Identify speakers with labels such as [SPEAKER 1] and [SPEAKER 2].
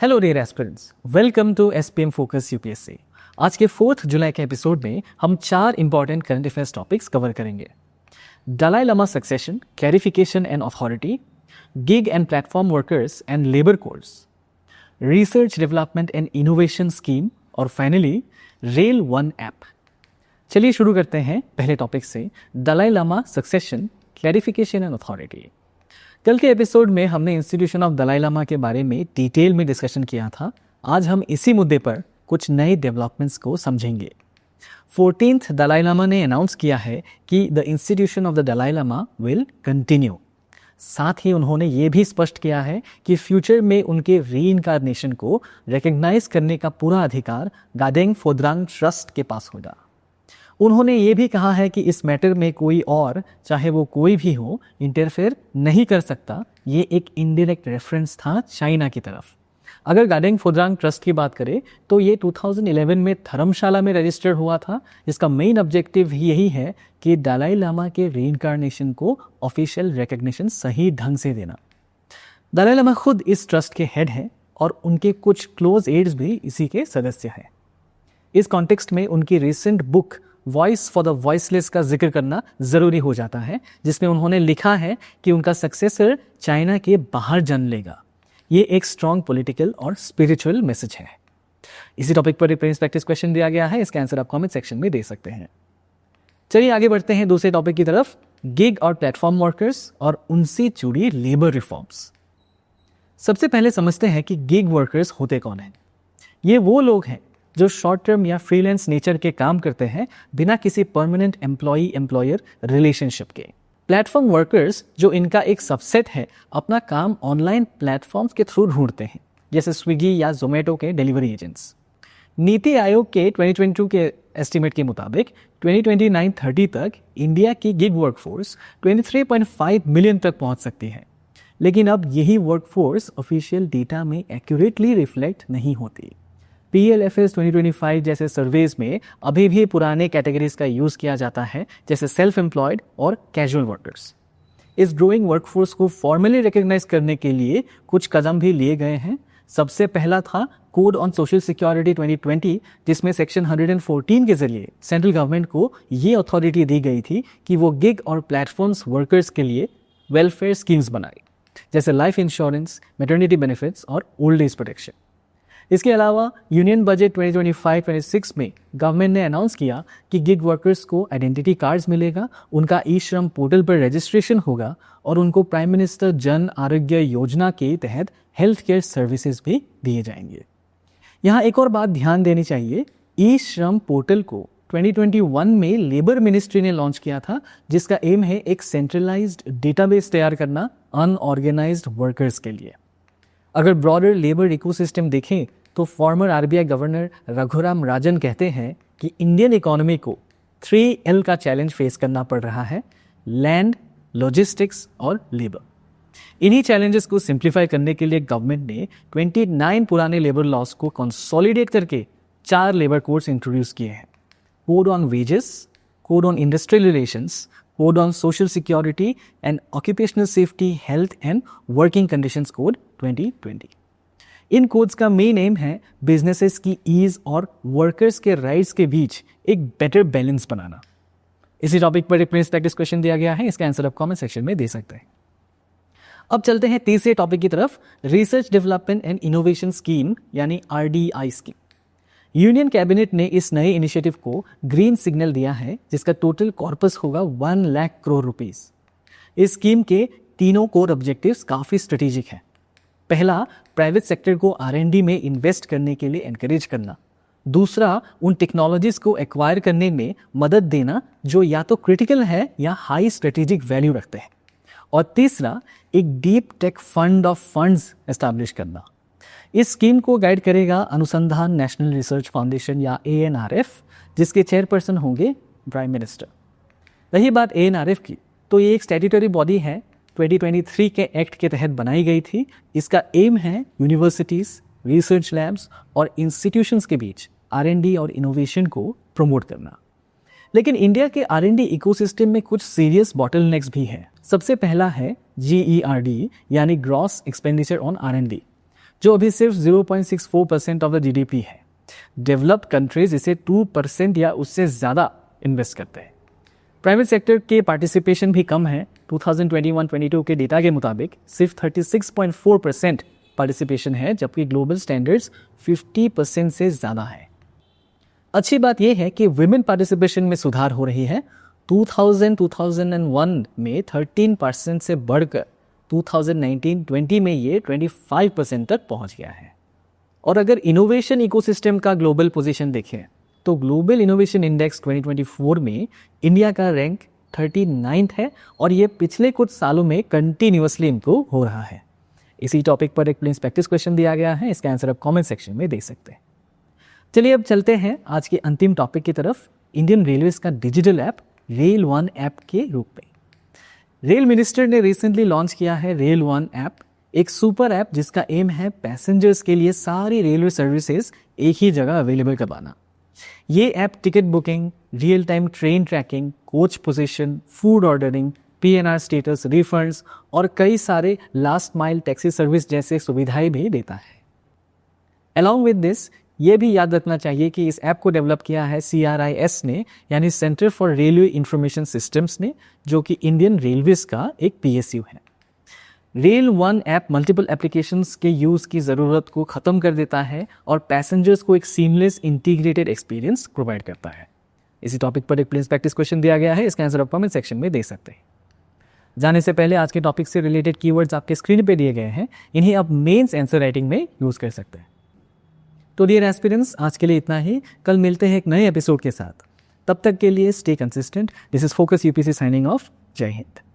[SPEAKER 1] Hello dear aspirants, welcome to SPM focus UPSC. आज के 4 जुलाई के एपिसोड में हम 4 important current affairs topics cover करेंगे। Dalai Lama succession, clarification and authority, gig and platform workers and labour codes, research development and innovation scheme और finally rail one app. चलिए शुरू करते हैं पहले टॉपिक से, Dalai Lama succession, clarification and authority. कल के एपिसोड में हमने इंस्टीट्यूशन ऑफ दलाई लामा के बारे में डिटेल में डिस्कशन किया था। आज हम इसी मुद्दे पर कुछ नए डेवलपमेंट्स को समझेंगे। 14th दलाई लामा ने अनाउंस किया है कि the institution of the Dalai Lama will continue. साथ ही उन्होंने ये भी स्पष्ट किया है कि फ्यूचर में उनके रीइंकार्नेशन को रिकग्नाइज करने का पूरा अधिकार गादेंग फोद्रांग ट्रस्ट के पास होगा। उन्होंने ये भी कहा है कि इस मैटर में कोई और, चाहे वो कोई भी हो, इंटरफेयर नहीं कर सकता। ये एक इनडायरेक्ट रेफरेंस था चाइना की तरफ। अगर गादेंग फोद्रांग ट्रस्ट की बात करें तो ये 2011 में धर्मशाला में रजिस्टर्ड हुआ था। इसका मेन ऑब्जेक्टिव यही है कि दलाई लामा के रीइंकार्नेशन को ऑफिशियल रिकग्निशन सही ढंग से देना। दलाई लामा खुद इस ट्रस्ट के हेड हैं और उनके कुछ क्लोज एड्स भी इसी के सदस्य हैं। इस कॉन्टेक्स्ट में उनकी recent book voice for the voiceless का जिक्र करना ज़रूरी हो जाता है, जिसमें उन्होंने लिखा है कि उनका सक्सेसर चाइना के बाहर जन्म लेगा। ये एक स्ट्रॉन्ग पॉलिटिकल और स्पिरिचुअल मैसेज है। इसी टॉपिक पर रिफरेंस प्रैक्टिस क्वेश्चन दिया गया है, इसका आंसर आप कमेंट सेक्शन में दे सकते हैं। चलिए आगे बढ़ते हैं दूसरे टॉपिक की तरफ, गिग और प्लेटफॉर्म वर्कर्स और उनसे जुड़ी लेबर रिफॉर्म्स। सबसे पहले समझते हैं कि गिग वर्कर्स होते कौन हैं। ये वो लोग हैं जो शॉर्ट टर्म या फ्रीलांस नेचर के काम करते हैं बिना किसी परमानेंट एम्प्लॉई एम्प्लॉयर रिलेशनशिप के। प्लेटफॉर्म वर्कर्स, जो इनका एक सबसेट है, अपना काम ऑनलाइन प्लेटफॉर्म्स के थ्रू ढूंढते हैं, जैसे स्विगी या जोमेटो के डिलीवरी एजेंट्स। नीति आयोग के 2022 के एस्टीमेट के मुताबिक 2029-30 तक इंडिया की गिग वर्कफोर्स 23.5 मिलियन तक पहुंच सकती है। लेकिन अब यही वर्कफोर्स ऑफिशियल डेटा में एक्यूरेटली रिफ्लेक्ट नहीं होती। PLFS 2025 जैसे सर्वेज में अभी भी पुराने कैटेगरीज का यूज़ किया जाता है, जैसे सेल्फ एम्प्लॉयड और कैजुअल वर्कर्स। इस ग्रोइंग वर्कफोर्स को फॉर्मली रिकग्नाइज करने के लिए कुछ कदम भी लिए गए हैं। सबसे पहला था कोड ऑन सोशल सिक्योरिटी 2020, जिसमें सेक्शन 114 के जरिए सेंट्रल गवर्नमेंट को ये अथॉरिटी दी गई थी कि वो गिग और प्लेटफॉर्म्स वर्कर्स के लिए वेलफेयर स्कीम्स बनाए, जैसे लाइफ इंश्योरेंस, मैटरनिटी बेनिफिट्स और ओल्ड एज प्रोटेक्शन। इसके अलावा यूनियन बजट 2025-26 में गवर्नमेंट ने अनाउंस किया कि गिग वर्कर्स को आइडेंटिटी कार्ड्स मिलेगा, उनका ई श्रम पोर्टल पर रजिस्ट्रेशन होगा और उनको प्राइम मिनिस्टर जन आरोग्य योजना के तहत हेल्थ केयर सर्विसेज भी दिए जाएंगे। यहाँ एक और बात ध्यान देनी चाहिए, ई श्रम पोर्टल को 2021 में लेबर मिनिस्ट्री ने लॉन्च किया था, जिसका एम है एक सेंट्रलाइज्ड डेटाबेस तैयार करना अनऑर्गेनाइज्ड वर्कर्स के लिए। अगर ब्रॉडर लेबर इकोसिस्टम देखें तो farmer RBI governor Raghuram Rajan कहते हैं कि इंडियन इकोनॉमी को 3L का चैलेंज फेस करना पड़ रहा है, लैंड, लॉजिस्टिक्स और लेबर। इन्हीं चैलेंजेस को सिंप्लीफाई करने के लिए गवर्नमेंट ने 29 पुराने लेबर लॉज को कंसोलिडेट करके 4 लेबर कोड्स इंट्रोड्यूस किए हैं। Code on wages, code on industrial relations, code on social security and occupational safety, health and working conditions code 2020। In codes का मेन एम है बिजनेसेस की ease और workers के rights के बीच एक बेटर बैलेंस बनाना। इसी टॉपिक पर रिफरेंस प्रैक्टिस क्वेश्चन दिया गया है, इसका आंसर आप कमेंट सेक्शन में दे सकते हैं। अब चलते हैं तीसरे टॉपिक की तरफ, research development and innovation scheme यानी RDI स्कीम। यूनियन कैबिनेट ने इस नए इनिशिएटिव को ग्रीन सिग्नल दिया है, जिसका टोटल कॉर्पस होगा 1 लाख करोड़ रुपीस। इस स्कीम के तीनों कोर ऑब्जेक्टिव्स काफ़ी स्ट्रेटेजिक हैं। पहला, प्राइवेट सेक्टर को R&D में इन्वेस्ट करने के लिए एनकरेज करना। दूसरा, उन टेक्नोलॉजीज को एक्वायर करने में मदद देना जो या तो क्रिटिकल है या हाई स्ट्रेटेजिक वैल्यू रखते हैं। और तीसरा, एक deep tech fund of funds establish करना। इस स्कीम को गाइड करेगा अनुसंधान नेशनल रिसर्च फाउंडेशन या ANRF, जिसके चेयरपर्सन होंगे प्राइम मिनिस्टर। रही बात ANRF की, तो ये एक स्टैट्यूटरी बॉडी है, 2023 के एक्ट के तहत बनाई गई थी। इसका एम है यूनिवर्सिटीज़, रिसर्च लैब्स और इंस्टीट्यूशंस के बीच R&D और इनोवेशन को प्रमोट करना। लेकिन इंडिया के R&D इकोसिस्टम में कुछ सीरियस बॉटलनेक्स भी हैं। सबसे पहला है GERD यानी ग्रॉस एक्सपेंडिचर ऑन R&D। जो अभी सिर्फ 0.64% ऑफ द जीडीपी है। डेवलप्ड कंट्रीज इसे 2% या उससे ज़्यादा इन्वेस्ट करते हैं। प्राइवेट सेक्टर के पार्टिसिपेशन भी कम है। 2021-22 के डेटा के मुताबिक सिर्फ 36.4% पार्टिसिपेशन है, जबकि ग्लोबल स्टैंडर्ड्स 50% से ज़्यादा है। अच्छी बात यह है कि विमेन पार्टिसिपेशन में सुधार हो रही है। 2001 में 13% से बढ़कर 2019-20 में ये 25% तक पहुंच गया है। और अगर इनोवेशन इकोसिस्टम का ग्लोबल पोजीशन देखें तो ग्लोबल इनोवेशन इंडेक्स 2024 में इंडिया का रैंक 39 है और ये पिछले कुछ सालों में कंटिन्यूअसली इम्प्रूव हो रहा है। इसी टॉपिक पर एक प्लीज प्रैक्टिस क्वेश्चन दिया गया है, इसका आंसर आप कमेंट सेक्शन में दे सकते हैं। चलिए अब चलते हैं आज के अंतिम टॉपिक की तरफ, इंडियन रेलवेज का digital app rail one app के रूप में। रेल मिनिस्टर ने रिसेंटली लॉन्च किया है रेल वन ऐप, एक सुपर ऐप जिसका एम है पैसेंजर्स के लिए सारी रेलवे सर्विसेज एक ही जगह अवेलेबल करवाना। ये app ticket booking, real time train tracking, coach position, food ordering, PNR status, refunds और कई सारे लास्ट माइल टैक्सी सर्विस जैसे सुविधाएं भी देता है। अलॉन्ग विद दिस ये भी याद रखना चाहिए कि इस ऐप को डेवलप किया है CRIS ने, यानी centre for railway information systems ने, जो कि इंडियन रेलवेज का एक PSU है। Rail one app multiple applications के यूज़ की ज़रूरत को ख़त्म कर देता है और पैसेंजर्स को एक सीमलेस इंटीग्रेटेड एक्सपीरियंस प्रोवाइड करता है। इसी टॉपिक पर एक प्लीज प्रैक्टिस क्वेश्चन दिया गया है, इसका आंसर आप कमेंट सेक्शन में दे सकते हैं। जाने से पहले आज के टॉपिक से रिलेटेड कीवर्ड्स आपके स्क्रीन पे दिए गए हैं, इन्हें आप मेंस आंसर राइटिंग में यूज़ कर सकते हैं। तो डियर एस्पिरेंट्स, आज के लिए इतना ही। कल मिलते हैं एक नए एपिसोड के साथ। तब तक के लिए stay consistent. This is focus UPSC signing off. जय हिंद।